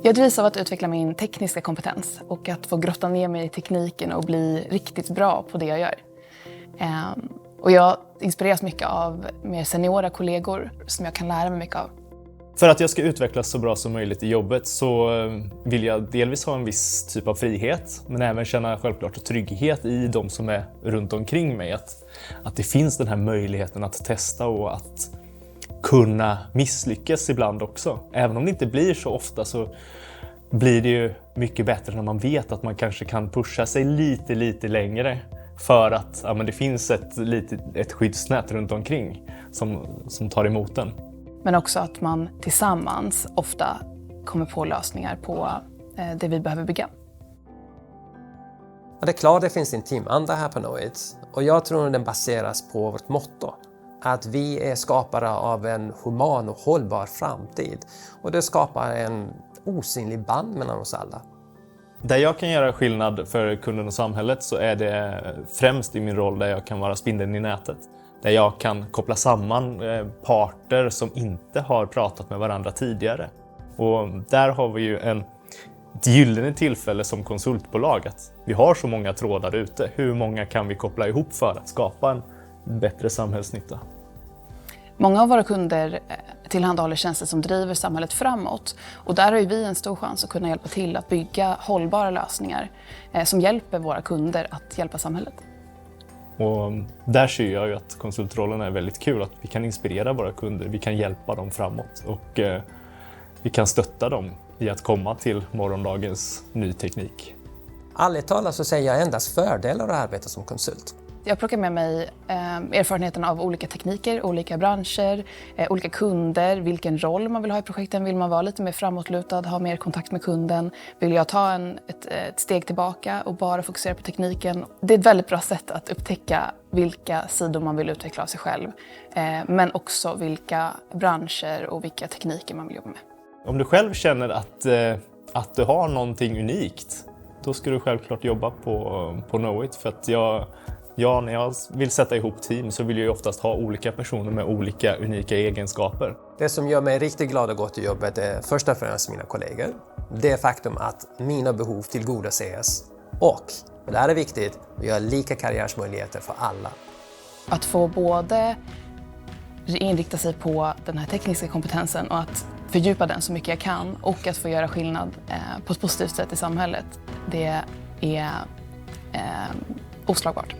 Jag drivs av att utveckla min tekniska kompetens och att få grotta ner mig i tekniken och bli riktigt bra på det jag gör. Och jag inspireras mycket av mer seniora kollegor som jag kan lära mig mycket av. För att jag ska utvecklas så bra som möjligt i jobbet så vill jag delvis ha en viss typ av frihet, men även känna självklart trygghet i de som är runt omkring mig. Att det finns den här möjligheten att testa och att kunna misslyckas ibland också. Även om det inte blir så ofta så blir det ju mycket bättre när man vet att man kanske kan pusha sig lite längre för att men det finns ett skyddsnät runt omkring som tar emot den. Men också att man tillsammans ofta kommer på lösningar på det vi behöver bygga. Ja, det är klart det finns en teamanda här på Knowit och jag tror att den baseras på vårt motto. Att vi är skapare av en human och hållbar framtid och det skapar en osynlig band mellan oss alla. Där jag kan göra skillnad för kunden och samhället så är det främst i min roll där jag kan vara spindeln i nätet. Där jag kan koppla samman parter som inte har pratat med varandra tidigare. Och där har vi ju ett gyllene tillfälle som konsultbolag att vi har så många trådar ute. Hur många kan vi koppla ihop för att skapa en bättre samhällsnytta? Många av våra kunder tillhandahåller tjänster som driver samhället framåt. Och där har ju vi en stor chans att kunna hjälpa till att bygga hållbara lösningar som hjälper våra kunder att hjälpa samhället. Och där ser jag ju att konsultrollen är väldigt kul, att vi kan inspirera våra kunder, vi kan hjälpa dem framåt och vi kan stötta dem i att komma till morgondagens ny teknik. Ärligt talat så säger jag endast fördelar att arbeta som konsult. Jag plockar med mig erfarenheten av olika tekniker, olika branscher, olika kunder, vilken roll man vill ha i projekten. Vill man vara lite mer framåtlutad, ha mer kontakt med kunden? Vill jag ta ett steg tillbaka och bara fokusera på tekniken? Det är ett väldigt bra sätt att upptäcka vilka sidor man vill utveckla av sig själv. Men också vilka branscher och vilka tekniker man vill jobba med. Om du själv känner att du har någonting unikt, då ska du självklart jobba på Knowit. För att när jag vill sätta ihop team så vill jag ju oftast ha olika personer med olika unika egenskaper. Det som gör mig riktigt glad att gå till jobbet är först och främst mina kollegor. Det faktum att mina behov tillgodoses och det här är viktigt, vi har lika karriärsmöjligheter för alla. Att få både inrikta sig på den här tekniska kompetensen och att fördjupa den så mycket jag kan och att få göra skillnad på ett positivt sätt i samhället, det är oslagbart.